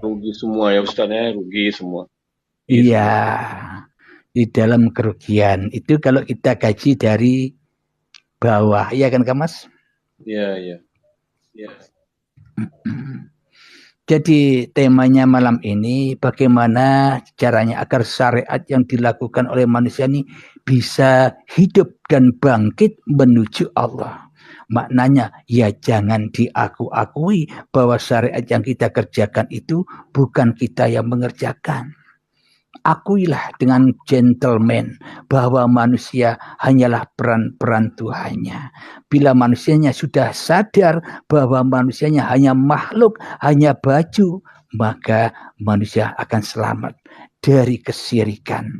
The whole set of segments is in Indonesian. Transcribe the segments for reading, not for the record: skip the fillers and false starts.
Rugi semua ya Ustaz ya, rugi semua. Rugi Iya, semua. di dalam kerugian itu kalau kita gaji dari bawah, iya kan Kak Mas? Iya, iya. Ya. Jadi temanya malam ini bagaimana caranya agar syariat yang dilakukan oleh manusia ini bisa hidup dan bangkit menuju Allah. Maknanya ya jangan diaku-akui bahwa syariat yang kita kerjakan itu bukan kita yang mengerjakan. Akuilah dengan gentleman bahwa manusia hanyalah peran-peran Tuhannya. Bila manusianya sudah sadar bahwa manusianya hanya makhluk, hanya baju, maka manusia akan selamat dari kesyirikan.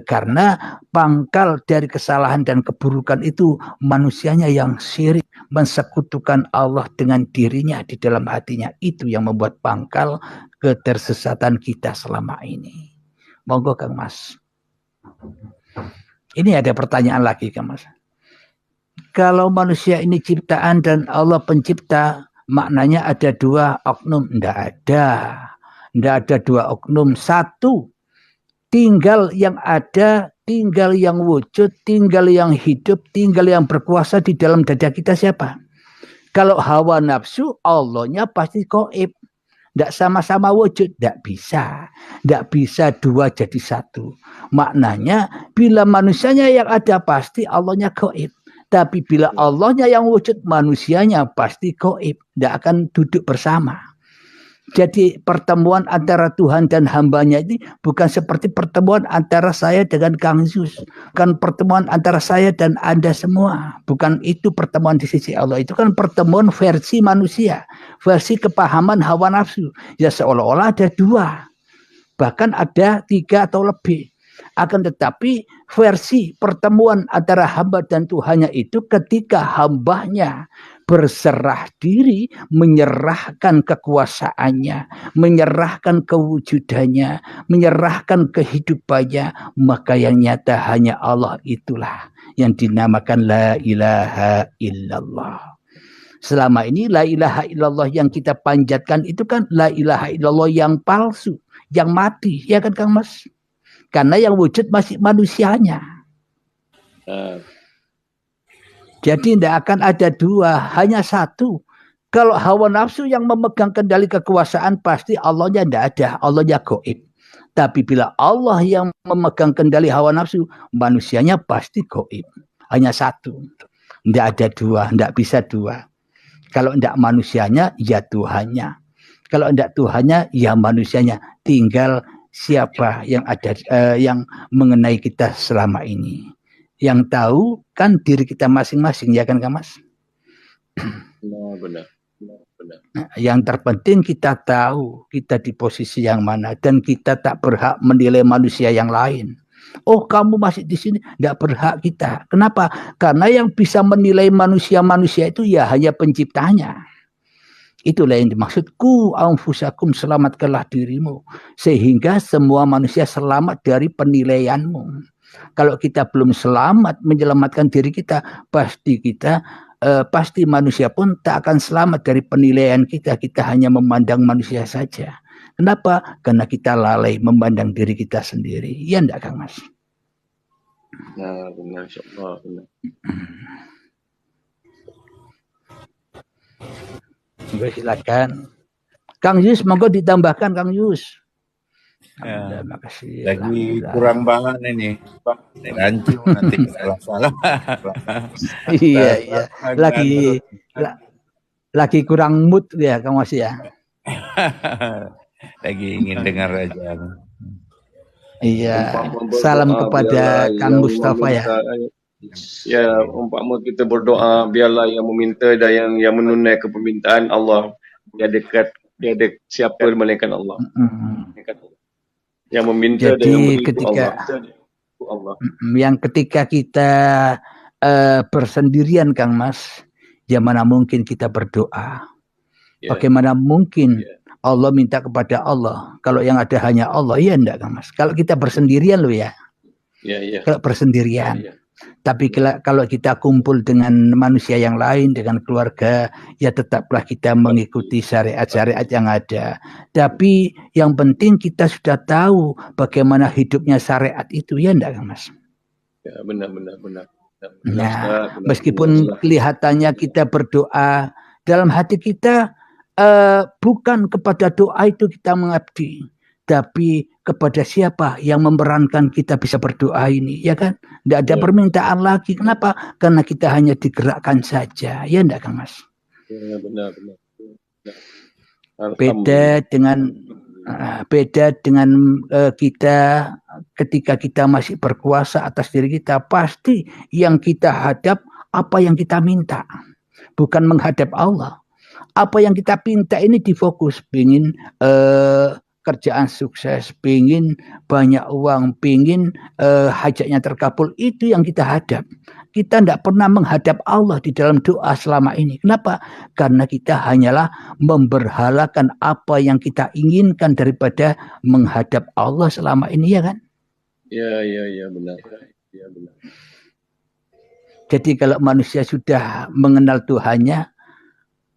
Karena pangkal dari kesalahan dan keburukan itu manusianya yang syirik, mensekutukan Allah dengan dirinya di dalam hatinya. Itu yang membuat pangkal ketersesatan kita selama ini. Monggo Kang Mas. Ini ada pertanyaan lagi Kang Mas. Kalau manusia ini ciptaan dan Allah pencipta, maknanya ada dua oknum? Tidak ada. Tidak ada dua oknum. Satu, tinggal yang ada, tinggal yang wujud, tinggal yang hidup, tinggal yang berkuasa di dalam dada kita siapa? Kalau hawa nafsu, Allahnya pasti gaib. Tidak sama-sama wujud, tidak bisa. Tidak bisa dua jadi satu. Maknanya bila manusianya yang ada pasti Allahnya gaib. Tapi bila Allahnya yang wujud, manusianya pasti gaib. Tidak akan duduk bersama. Jadi pertemuan antara Tuhan dan hambanya ini bukan seperti pertemuan antara saya dengan Kang Zus. Bukan pertemuan antara saya dan Anda semua. Bukan itu pertemuan di sisi Allah. Itu kan pertemuan versi manusia. Versi kepahaman hawa nafsu. Ya seolah-olah ada dua. Bahkan ada tiga atau lebih. Akan tetapi versi pertemuan antara hamba dan Tuhannya itu ketika hambanya berserah diri, menyerahkan kekuasaannya, menyerahkan kewujudannya, menyerahkan kehidupannya, maka yang nyata hanya Allah itulah yang dinamakan la ilaha illallah. Selama ini la ilaha illallah yang kita panjatkan itu kan la ilaha illallah yang palsu, yang mati, ya kan Kang Mas? Karena yang wujud masih manusianya. Jadi tidak akan ada dua, hanya satu. Kalau hawa nafsu yang memegang kendali kekuasaan pasti Allahnya tidak ada, Allahnya gaib. Tapi bila Allah yang memegang kendali hawa nafsu, manusianya pasti gaib. Hanya satu. Tidak ada dua, tidak bisa dua. Kalau tidak manusianya, ya Tuhannya. Kalau tidak Tuhannya, ya manusianya. Tinggal siapa yang ada yang mengenai kita selama ini. Yang tahu kan diri kita masing-masing, ya kan Kak Mas? Benar. Nah, yang terpenting kita tahu kita di posisi yang mana dan kita tak berhak menilai manusia yang lain. Oh kamu masih di sini, tidak berhak kita. Kenapa? Karena yang bisa menilai manusia-manusia itu ya hanya penciptanya. Itulah yang dimaksud ku anfusakum, selamatkanlah dirimu sehingga semua manusia selamat dari penilaianmu. Kalau kita belum selamat menyelamatkan diri kita, pasti manusia pun tak akan selamat dari penilaian kita. Kita hanya memandang manusia saja. Kenapa? Karena kita lalai memandang diri kita sendiri. Ya enggak Kang Mas? Nah, benar insyaallah benar. Silakan. Kang Yus, monggo ditambahkan Kang Yus. Ya, makasih. Lagi kurang banget ini. Rancu nanti salah-salah. Iya. Lagi kurang mood ya Kang Mas ya. Lagi ingin dengar aja. Iya. Salam kepada Kang Mustafa ya. Ya, umpama kita berdoa biarlah yang meminta dan yang menunaikan permintaan Allah dia dekat, dia ada siapa melainkan Allah. Yang meminta jadi dan yang memberi ketika Allah. Yang ketika kita bersendirian Kang Mas, ya mana mungkin kita berdoa. Bagaimana mungkin Allah minta kepada Allah kalau yang ada hanya Allah? Ya enggak Kang Mas. Kalau kita bersendirian loh ya. Kalau bersendirian. Tapi kalau kita kumpul dengan manusia yang lain, dengan keluarga, ya tetaplah kita mengikuti syariat-syariat yang ada. Tapi yang penting kita sudah tahu bagaimana hidupnya syariat itu, ya enggak, Mas? Ya, benar. Nah, meskipun kelihatannya kita berdoa, dalam hati kita bukan kepada doa itu kita mengabdi, tapi kepada siapa yang memerankan kita bisa berdoa ini, ya kan? Tidak ada permintaan lagi. Kenapa? Karena kita hanya digerakkan saja, ya enggak, Kang Mas? Ya, benar. Beda dengan kita ketika kita masih berkuasa atas diri kita, pasti yang kita hadap apa yang kita minta, bukan menghadap Allah. Apa yang kita minta ini difokus, pingin kerjaan sukses, pingin banyak uang, pingin hajatnya terkabul, itu yang kita hadap. Kita tidak pernah menghadap Allah di dalam doa selama ini. Kenapa? Karena kita hanyalah memberhalakan apa yang kita inginkan daripada menghadap Allah selama ini, ya kan? Ya, benar. Jadi kalau manusia sudah mengenal Tuhannya,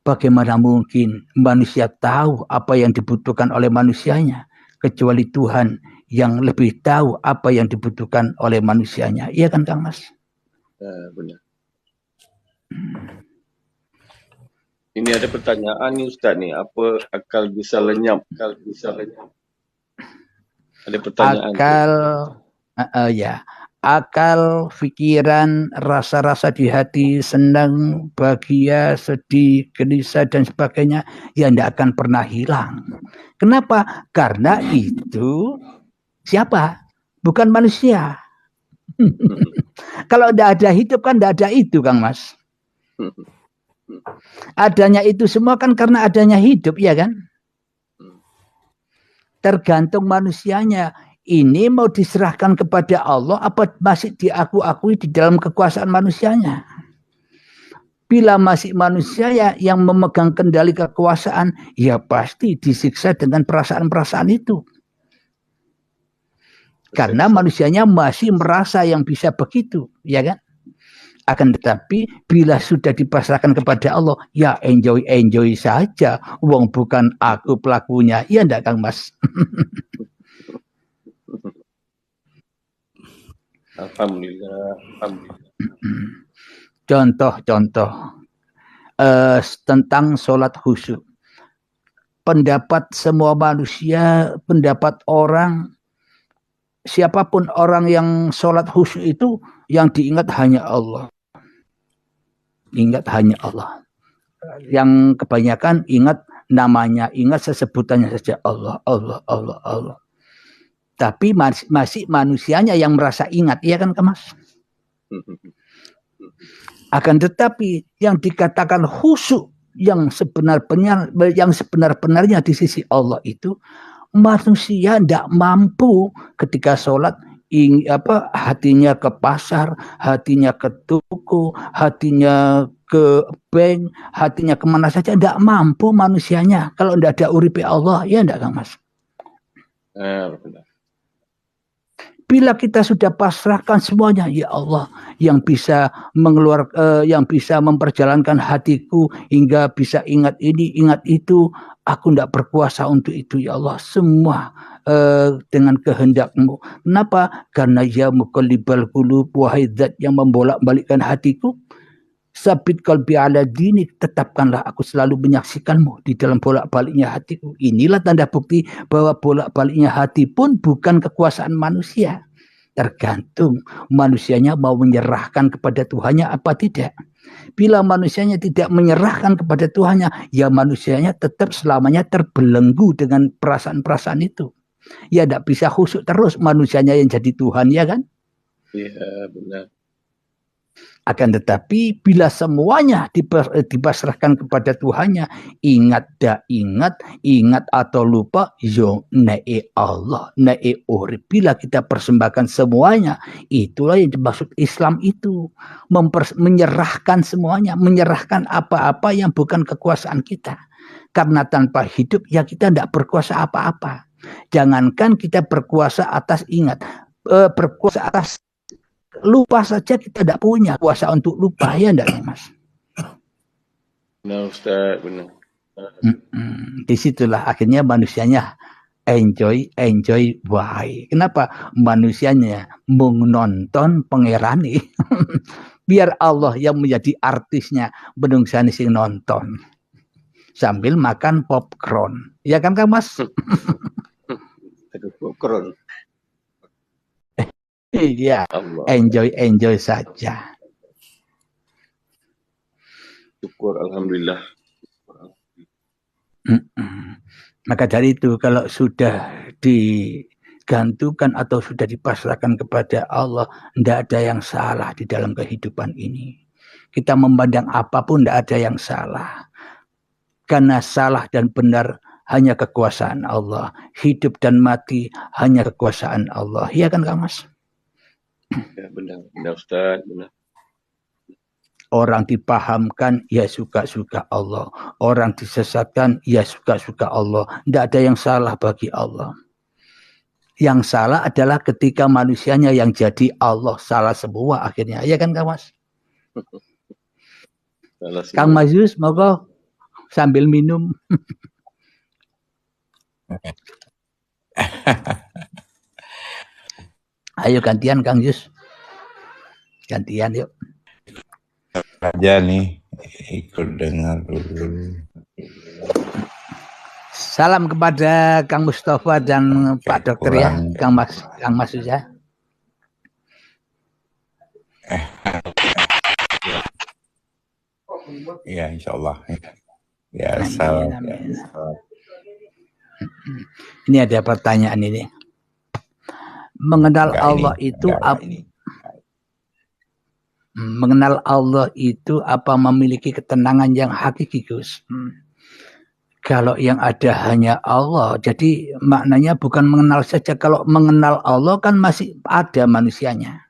bagaimana mungkin manusia tahu apa yang dibutuhkan oleh manusianya, kecuali Tuhan yang lebih tahu apa yang dibutuhkan oleh manusianya. Iya kan, Kang Mas? Benar. Ini ada pertanyaan nih Ustaz nih, apa akal bisa lenyap? Ada pertanyaan. Akal, pikiran, rasa-rasa di hati, senang, bahagia, sedih, gelisah dan sebagainya, ya tidak akan pernah hilang. Kenapa? Karena itu siapa? Bukan manusia. Kalau tidak ada hidup kan tidak ada itu, Kang Mas. Adanya itu semua kan karena adanya hidup, ya kan? Tergantung manusianya. Ini mau diserahkan kepada Allah apa masih diakui di dalam kekuasaan manusianya? Bila masih manusia yang memegang kendali kekuasaan, ya pasti disiksa dengan perasaan-perasaan itu. Karena manusianya masih merasa yang bisa begitu, ya kan? Akan tetapi bila sudah dipasrahkan kepada Allah, ya enjoy saja. Wong bukan aku pelakunya, ya enggak, Kang Mas? Alhamdulillah. Contoh tentang sholat khusyuk. Pendapat semua manusia, pendapat orang, siapapun orang yang sholat khusyuk itu, yang diingat hanya Allah. Ingat hanya Allah. Yang kebanyakan ingat namanya, ingat sesebutannya saja, Allah. Tapi masih manusianya yang merasa ingat, iya kan, Mas? Akan tetapi yang dikatakan khusyuk yang sebenar-benarnya di sisi Allah itu, manusia tidak mampu ketika sholat hatinya ke pasar, hatinya ke toko, hatinya ke bank, hatinya kemana saja, tidak mampu manusianya kalau tidak ada uripe Allah, ya tidak, Kang Mas? Benar. Bila kita sudah pasrahkan semuanya, ya Allah, yang bisa yang bisa memperjalankan hatiku hingga bisa ingat ini, ingat itu, aku tidak berkuasa untuk itu, ya Allah, semua dengan kehendak-Mu. Kenapa? Karena ya muqallibal qulub, wahai zat yang membolak-balikkan hatiku, sabit qalbi ala dinik, tetapkanlah aku selalu menyaksikanmu di dalam bolak-baliknya hatiku. Inilah tanda bukti bahwa bolak-baliknya hati pun bukan kekuasaan manusia. Tergantung manusianya mau menyerahkan kepada Tuhannya apa tidak. Bila manusianya tidak menyerahkan kepada Tuhannya, ya manusianya tetap selamanya terbelenggu dengan perasaan-perasaan itu. Ya tidak bisa khusyuk terus, manusianya yang jadi Tuhan, ya kan? Iya, benar. Akan tetapi bila semuanya dipasrahkan kepada Tuhannya, ingat atau lupa, yo nae Allah, nae urip. Bila kita persembahkan semuanya, itulah yang dimaksud Islam itu. Menyerahkan semuanya, menyerahkan apa-apa yang bukan kekuasaan kita. Karena tanpa hidup, ya kita tidak berkuasa apa-apa. Jangankan kita berkuasa atas berkuasa atas lupa saja kita tidak punya kuasa untuk lupa, ya enggak nih Mas? Benar Ustaz, benar. Disitulah akhirnya manusianya enjoy why. Kenapa? Manusianya menonton pangerani. Biar Allah yang menjadi artisnya, menungsani sing nonton. Sambil makan popcorn. Ya kan Kang Mas? Popcorn. Iya, Allah. enjoy saja. Syukur alhamdulillah. Maka dari itu kalau sudah digantungkan atau sudah dipasrahkan kepada Allah, tidak ada yang salah di dalam kehidupan ini. Kita memandang apapun tidak ada yang salah. Karena salah dan benar hanya kekuasaan Allah. Hidup dan mati hanya kekuasaan Allah. Iya kan Kang Mas? Ya, benar Ustaz, benar. Orang dipahamkan, ya suka-suka Allah. Orang disesatkan, ya suka-suka Allah. Tidak ada yang salah bagi Allah. Yang salah adalah ketika manusianya yang jadi Allah. Salah semua akhirnya. Ya kan Kang Mas? Kang Mas Yus, monggo sambil minum. Ayo gantian Kang Yus. Gantian yuk. Aja nih ikut dengar dulu. Salam kepada Kang Mustafa dan Pak Dokter ya, Kang Mas ya. Ya insya Allah. Ya salam. Ini ada pertanyaan ini. Mengenal Allah itu apa? Mengenal Allah itu apa memiliki ketenangan yang hakiki, Gus? Kalau yang ada hanya Allah, jadi maknanya bukan mengenal saja. Kalau mengenal Allah kan masih ada manusianya.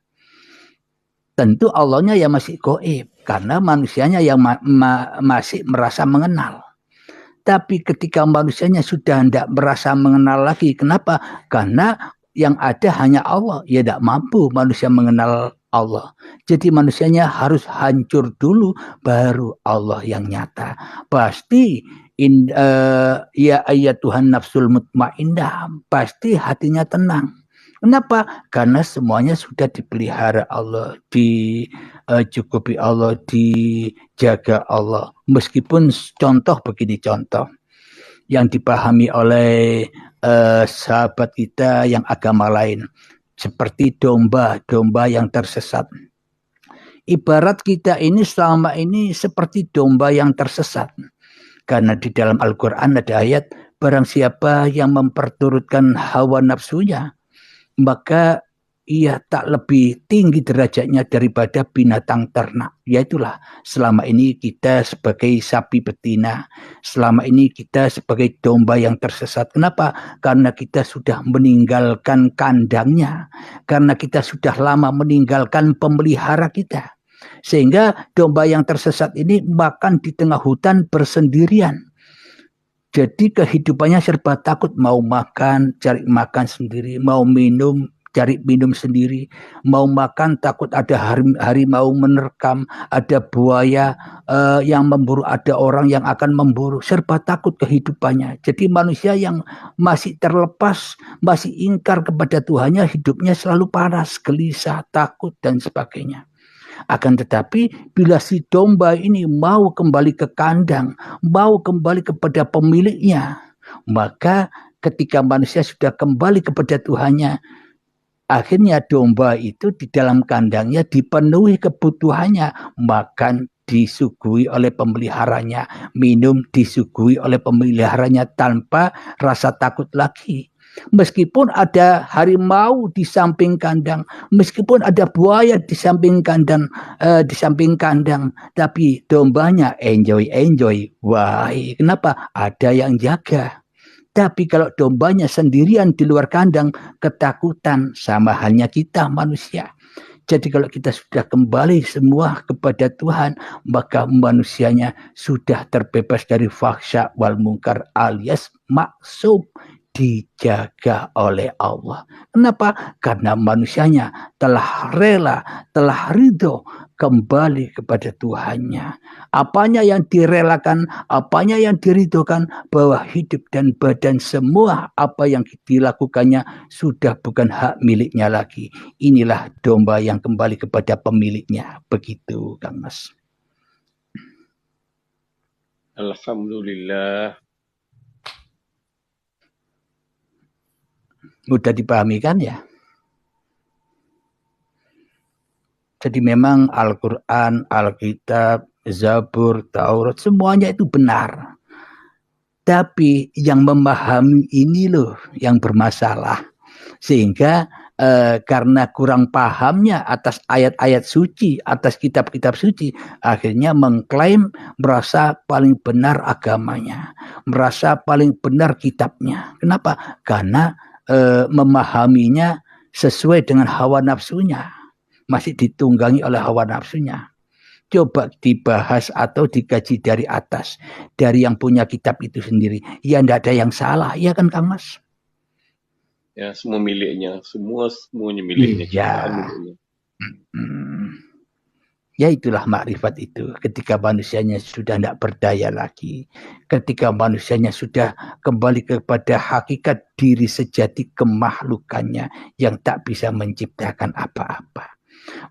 Tentu Allahnya ya masih gaib, karena manusianya yang masih merasa mengenal. Tapi ketika manusianya sudah tidak merasa mengenal lagi, kenapa? Karena yang ada hanya Allah, ya tidak mampu manusia mengenal Allah. Jadi manusianya harus hancur dulu baru Allah yang nyata. Pasti ya ayat Tuhan nafsul mutmainnah, pasti hatinya tenang. Kenapa? Karena semuanya sudah dipelihara Allah, dicukupi Allah, dijaga Allah. Meskipun contoh begini contoh yang dipahami oleh sahabat kita yang agama lain. Seperti domba yang tersesat. Ibarat kita ini selama ini seperti domba yang tersesat. Karena di dalam Al-Quran ada ayat, barang siapa yang memperturutkan hawa nafsunya, maka ia tak lebih tinggi derajatnya daripada binatang ternak. Yaitulah selama ini kita sebagai sapi betina, selama ini kita sebagai domba yang tersesat. Kenapa? Karena kita sudah meninggalkan kandangnya, karena kita sudah lama meninggalkan pemelihara kita. Sehingga domba yang tersesat ini makan di tengah hutan bersendirian. Jadi kehidupannya serba takut, mau makan, cari makan sendiri, mau minum, cari minum sendiri, mau makan takut ada harimau menerkam, ada buaya yang memburu, ada orang yang akan memburu, serba takut kehidupannya. Jadi manusia yang masih terlepas, masih ingkar kepada Tuhannya, hidupnya selalu panas, gelisah, takut dan sebagainya. Akan tetapi bila si domba ini mau kembali ke kandang, mau kembali kepada pemiliknya, maka ketika manusia sudah kembali kepada Tuhannya, akhirnya domba itu di dalam kandangnya dipenuhi kebutuhannya, makan disuguhi oleh pemeliharanya, minum disuguhi oleh pemeliharanya tanpa rasa takut lagi. Meskipun ada harimau di samping kandang, meskipun ada buaya di samping kandang, tapi dombanya enjoy. Wah, kenapa? Ada yang jaga. Tapi kalau dombanya sendirian di luar kandang, ketakutan, sama halnya kita manusia. Jadi kalau kita sudah kembali semua kepada Tuhan, maka manusianya sudah terbebas dari fahsya wal munkar alias maksum. dijaga oleh Allah. Kenapa? Karena manusianya telah rela, telah ridho kembali kepada Tuhannya. Apanya yang direlakan, apanya yang diridhokan, bahwa hidup dan badan semua apa yang dilakukannya sudah bukan hak miliknya lagi. Inilah domba yang kembali kepada pemiliknya. Begitu, Kang Mas. Alhamdulillah. Mudah dipahami kan ya? Jadi memang Al-Quran, Alkitab, Zabur, Taurat, semuanya itu benar. Tapi yang memahami ini loh yang bermasalah. Sehingga karena kurang pahamnya atas ayat-ayat suci, atas kitab-kitab suci, akhirnya mengklaim merasa paling benar agamanya, merasa paling benar kitabnya. Kenapa? Karena memahaminya sesuai dengan hawa nafsunya, masih ditunggangi oleh hawa nafsunya. Coba dibahas atau dikaji dari atas, dari yang punya kitab itu sendiri. Ya tidak ada yang salah, ya kan Kang Mas? Ya, semua miliknya, semuanya miliknya, ciptaan miliknya. Ya itulah makrifat itu. Ketika manusianya sudah tidak berdaya lagi, ketika manusianya sudah kembali kepada hakikat diri sejati kemakhlukannya yang tak bisa menciptakan apa-apa.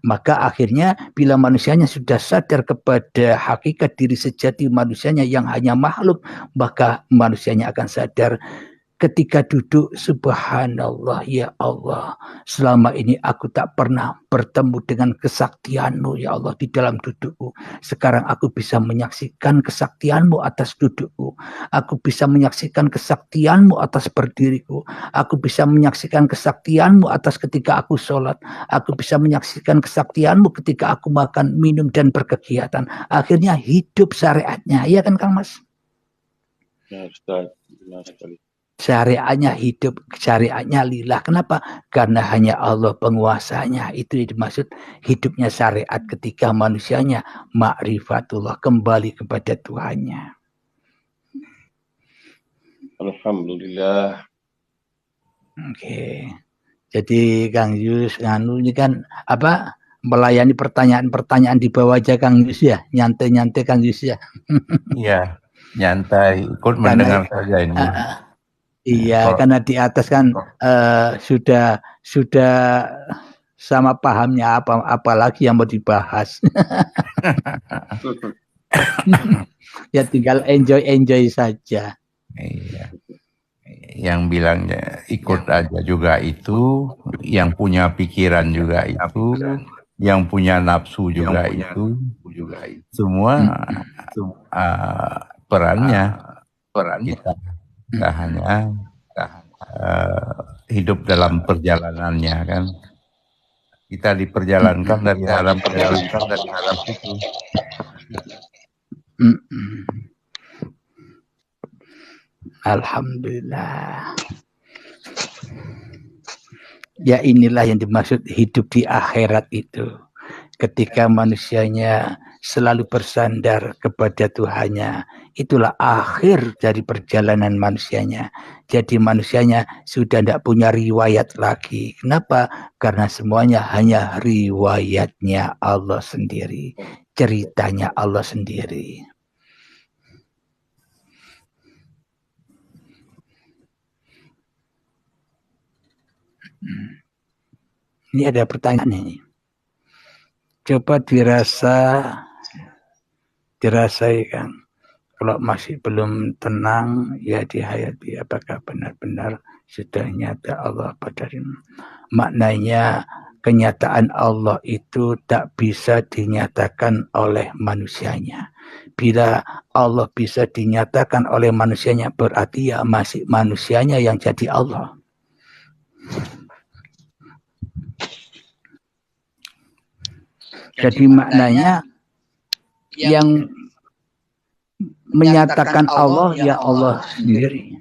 Maka akhirnya bila manusianya sudah sadar kepada hakikat diri sejati manusianya yang hanya makhluk, maka manusianya akan sadar ketika duduk, subhanallah ya Allah, selama ini aku tak pernah bertemu dengan kesaktianmu ya Allah di dalam dudukku. Sekarang aku bisa menyaksikan kesaktianmu atas dudukku. Aku bisa menyaksikan kesaktianmu atas berdiriku. Aku bisa menyaksikan kesaktianmu atas ketika aku sholat. Aku bisa menyaksikan kesaktianmu ketika aku makan, minum, dan berkegiatan. Akhirnya hidup syariatnya. Iya kan Kang Mas? Ya Ustaz, benar sekali. Syariatnya hidup, syariatnya lillah. Kenapa? Karena hanya Allah penguasanya. Itu yang dimaksud hidupnya syariat ketika manusianya ma'rifatullah, kembali kepada Tuhannya. Alhamdulillah. Oke. Jadi Kang Yus nganu ini kan apa? Melayani pertanyaan-pertanyaan di bawah aja Kang Yus ya. Nyantai-nyantai Kang Yus ya. Iya, nyantai, ikut mendengar saja ini. Iya, karena di atas kan sudah sama pahamnya apalagi yang mau dibahas. Ya tinggal enjoy saja. Iya. Yang bilangnya ikut aja juga itu, yang punya pikiran juga itu, yang punya nafsu juga itu, semua perannya kita hanya hidup dalam perjalanannya kan. Kita diperjalankan dari alam itu. Alhamdulillah. Ya inilah yang dimaksud hidup di akhirat itu. Ketika manusianya selalu bersandar kepada Tuhannya, itulah akhir dari perjalanan manusianya. Jadi manusianya sudah tidak punya riwayat lagi. Kenapa? Karena semuanya hanya riwayatnya Allah sendiri. Ceritanya Allah sendiri. Ini ada pertanyaan ini. Coba dirasai kan. Kalau masih belum tenang, ya dihayati apakah benar-benar sudah nyata Allah pada dirimu. Maknanya kenyataan Allah itu tak bisa dinyatakan oleh manusianya. Bila Allah bisa dinyatakan oleh manusianya, berarti ya masih manusianya yang jadi Allah. Jadi maknanya yang menyatakan Allah ya Allah sendiri.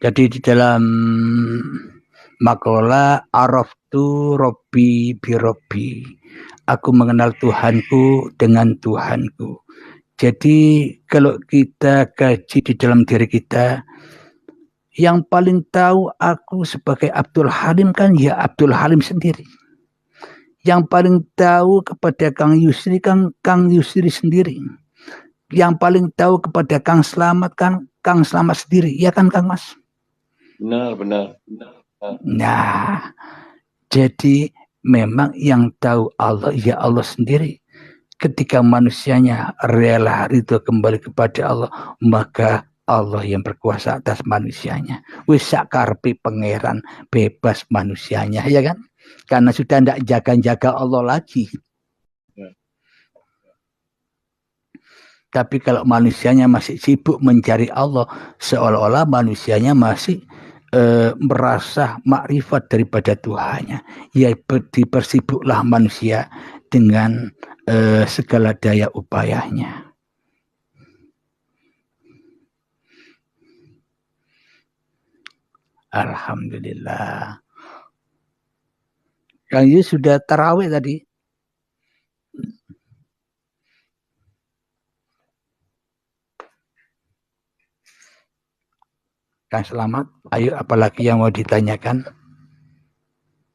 Jadi di dalam makalah araftu robbi bi robbi, aku mengenal Tuhanku dengan Tuhanku. Jadi kalau kita kaji di dalam diri kita, yang paling tahu aku sebagai Abdul Halim kan ya Abdul Halim sendiri. Yang paling tahu kepada Kang Yusri kan Kang Yusri sendiri. Yang paling tahu kepada Kang Slamet kan Kang Slamet sendiri. Ya kan Kang Mas? Benar. Nah, jadi memang yang tahu Allah ya Allah sendiri. Ketika manusianya rela itu kembali kepada Allah, maka Allah yang berkuasa atas manusianya. Wis sakarpe pangeran, bebas manusianya, ya kan? Karena sudah tidak jaga-jaga Allah lagi. Tapi kalau manusianya masih sibuk mencari Allah, seolah-olah manusianya masih merasa makrifat daripada Tuhannya. Ya dipersibuklah manusia dengan segala daya upayanya. Alhamdulillah. Kang Yus sudah tarawih tadi. Kang Selamat, ayo apalagi yang mau ditanyakan?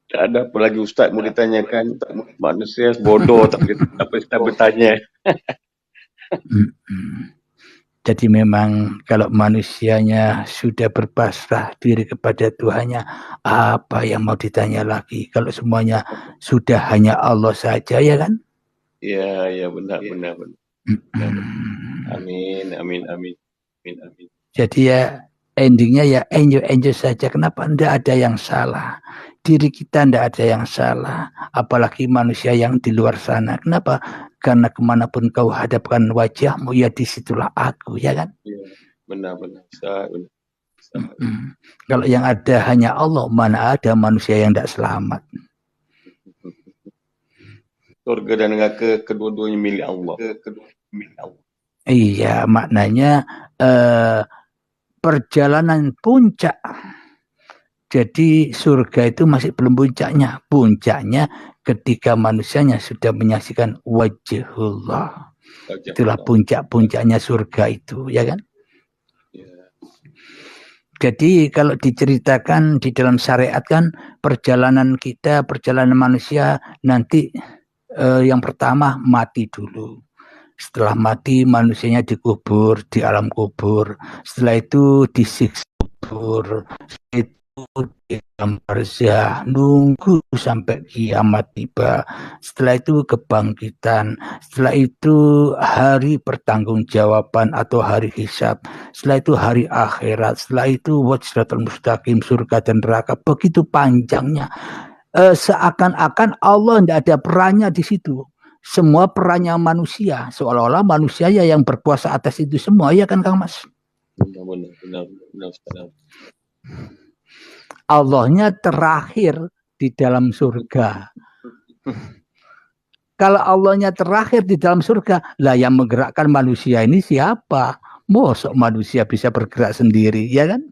Tak ada apa lagi Ustaz mau ditanyakan. Manusia bodoh tak kita bertanya. Jadi memang kalau manusianya sudah berpasrah diri kepada Tuhannya, apa yang mau ditanya lagi? Kalau semuanya sudah hanya Allah saja, ya kan? Ya benar. Amin. Jadi ya endingnya ya enjoy saja. Kenapa? Tidak ada yang salah. Diri kita tidak ada yang salah. Apalagi manusia yang di luar sana. Kenapa? Karena kemanapun kau hadapkan wajahmu, ya disitulah aku, ya kan? Ya, benar. Kalau yang ada hanya Allah, mana ada manusia yang tidak selamat. Surga dan neraka kedua-duanya milik Allah. Iya, maknanya perjalanan puncak. Jadi surga itu masih belum puncaknya. Puncaknya ketika manusianya sudah menyaksikan wajhullah. Itulah puncak-puncaknya surga itu, ya kan? Ya. Jadi kalau diceritakan di dalam syariat kan perjalanan manusia nanti yang pertama mati dulu. Setelah mati manusianya dikubur di alam kubur. Setelah itu disiksa kubur. Itu di alam barzah, nunggu sampai kiamat tiba. Setelah itu kebangkitan. Setelah itu hari pertanggungjawaban atau hari hisab. Setelah itu hari akhirat. Setelah itu wajratul mustaqim, surga dan neraka. Begitu panjangnya. Seakan-akan Allah tidak ada perannya di situ. Semua perannya manusia. Seolah-olah manusia yang berkuasa atas itu semua. Ya kan Kang Mas? Benar. Allahnya terakhir di dalam surga. Kalau Allahnya terakhir di dalam surga, lah yang menggerakkan manusia ini siapa? Mosok manusia bisa bergerak sendiri, ya kan?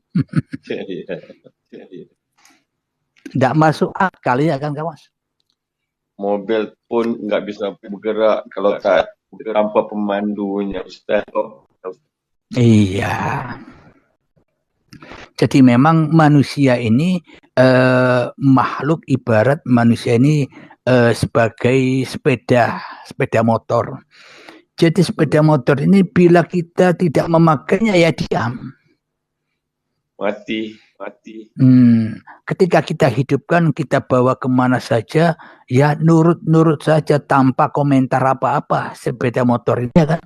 Tidak masuk akal, ya kan, Mas? Mobil pun nggak bisa bergerak kalau tak tanpa pemandunya, Ustaz. Iya. Jadi memang manusia ini makhluk ibarat manusia ini sebagai sepeda motor. Jadi sepeda motor ini bila kita tidak memakainya ya diam. Mati. Ketika kita hidupkan, kita bawa kemana saja, ya nurut saja tanpa komentar apa-apa sepeda motor ini, ya kan?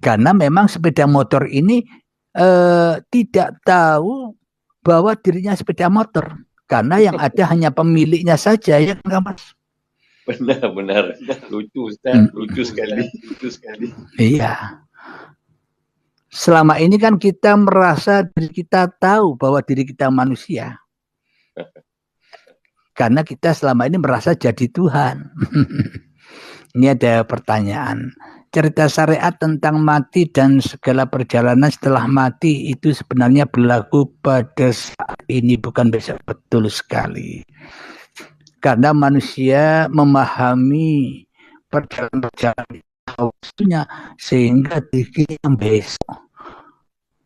Karena memang sepeda motor ini tidak tahu bahwa dirinya sepeda motor. Karena yang ada hanya pemiliknya saja, ya kan Mas? Benar. Lucu Ustaz, lucu sekali. Iya. Selama ini kan kita merasa diri kita tahu bahwa diri kita manusia. Karena kita selama ini merasa jadi Tuhan. Ini ada pertanyaan. cerita syariat tentang mati dan segala perjalanan setelah mati itu sebenarnya berlaku pada saat ini, bukan besok. Betul sekali. Karena manusia memahami perjalanan waktunya sehingga dikira besok.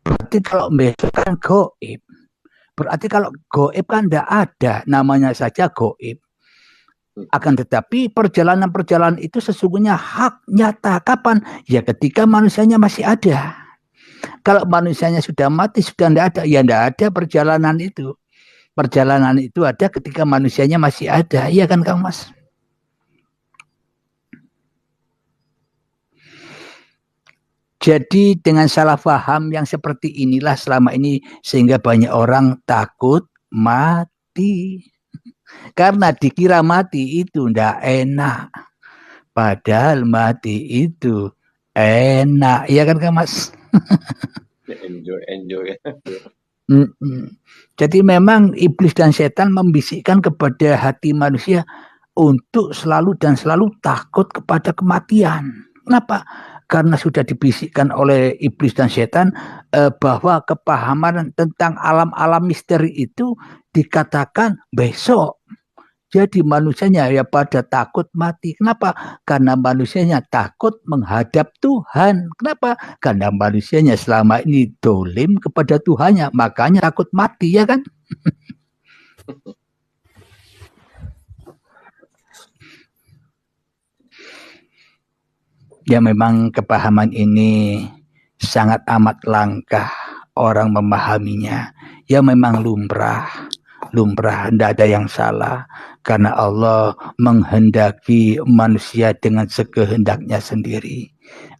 Berarti kalau besok kan goib. Berarti kalau goib kan tidak ada, namanya saja goib. Akan tetapi perjalanan-perjalanan itu sesungguhnya hak nyata. Kapan? Ya ketika manusianya masih ada. Kalau manusianya sudah mati, sudah tidak ada, ya tidak ada perjalanan itu. Perjalanan itu ada ketika manusianya masih ada. Iya kan Kang Mas? Jadi dengan salah paham yang seperti inilah selama ini sehingga banyak orang takut mati. Karena dikira mati itu ndak enak. Padahal mati itu enak. Iya kan Kang Mas? Enjoy. Jadi memang iblis dan setan membisikkan kepada hati manusia untuk selalu dan selalu takut kepada kematian. Kenapa? Karena sudah dibisikkan oleh iblis dan setan bahwa kepahaman tentang alam-alam misteri itu dikatakan besok. Jadi manusianya ya pada takut mati. Kenapa? Karena manusianya takut menghadap Tuhan. Kenapa? Karena manusianya selama ini dolim kepada Tuhannya. Makanya takut mati, ya kan? Ya memang kepahaman ini sangat amat langka orang memahaminya. Ya memang lumrah, tidak ada yang salah. Karena Allah menghendaki manusia dengan sekehendaknya sendiri.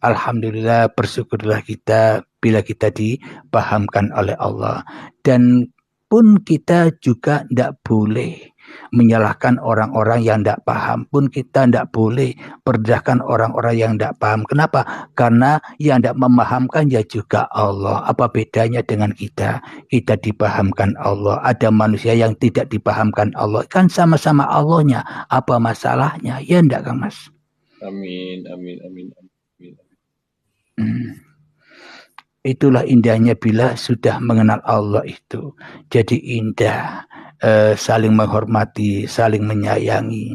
Alhamdulillah, bersyukurlah kita bila kita dipahamkan oleh Allah. Dan pun kita juga tidak boleh menyalahkan orang-orang yang tidak paham. Pun kita tidak boleh perdahkan orang-orang yang tidak paham. Kenapa? Karena yang tidak memahamkan ya juga Allah. Apa bedanya dengan kita? Kita dipahamkan Allah. Ada manusia yang tidak dipahamkan Allah. Kan sama-sama Allahnya. Apa masalahnya? Ya enggak Kang Mas? Amin. Itulah indahnya bila sudah mengenal Allah itu. Jadi indah. Saling menghormati, saling menyayangi.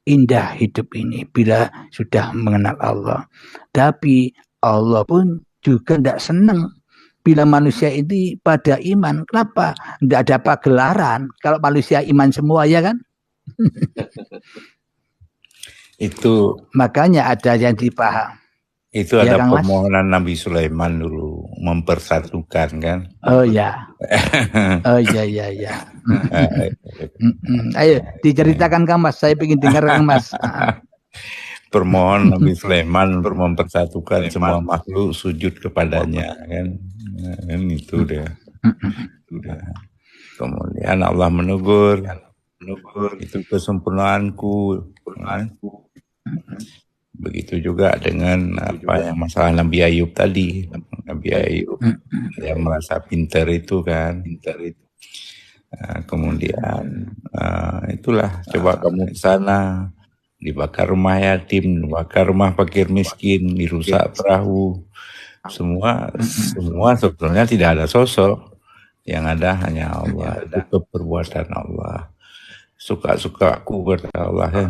Indah hidup ini bila sudah mengenal Allah. Tapi Allah pun juga tidak senang bila manusia ini pada iman. Kenapa? Tidak ada pagelaran kalau manusia iman semua, ya kan? Itu makanya ada yang dipaham. Itu ya, ada permohonan Nabi Sulaiman dulu mempersatukan kan? Oh ya. Oh ya. Ayo diceritakan Kang Mas, saya ingin dengar Kang Mas. Permohon Nabi Sulaiman untuk mempersatukan semua makhluk sujud kepadanya kan? Itu dia. Kemudian Allah menegur itu kesempurnaanku. Begitu juga dengan apa yang masalah Nabi Ayub tadi. Nabi Ayub yang merasa pintar itu kan. Kemudian itulah coba kamu ke sana, dibakar rumah yatim, dibakar rumah fakir miskin, dirusak perahu. Semua sebetulnya tidak ada sosok. Yang ada hanya Allah. Itu perbuatan Allah. Suka-suka aku kata Allah ya.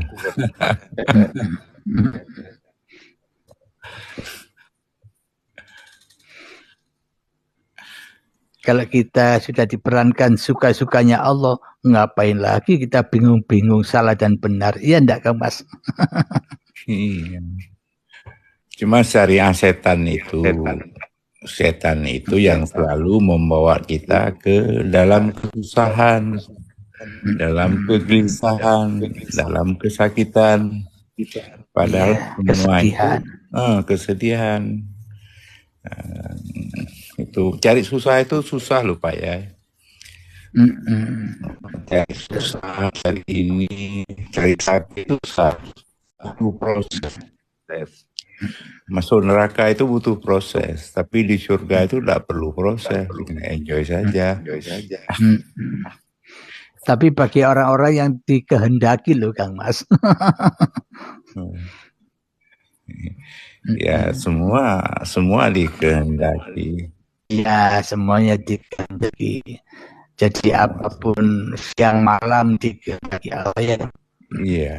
Kalau kita sudah diperankan suka-sukanya Allah, ngapain lagi kita bingung-bingung salah dan benar? Iya enggak Kang Mas? Iya. Cuma syariah setan itu yang selalu membawa kita ke dalam kesusahan, dalam kegelisahan, dalam kesakitan. Padahal kesedihan. Itu cari susah itu susah loh Pak ya. Cari susah, cari ini, cari sakit itu susah. Butuh proses. Masuk neraka itu butuh proses, tapi di surga itu tidak perlu proses, enjoy saja. Tapi bagi orang-orang yang dikehendaki loh Kang Mas. Ya, semua dikehendaki. Ya, semuanya dikehendaki. Jadi apapun siang malam dikehendaki Allah ya. Iya.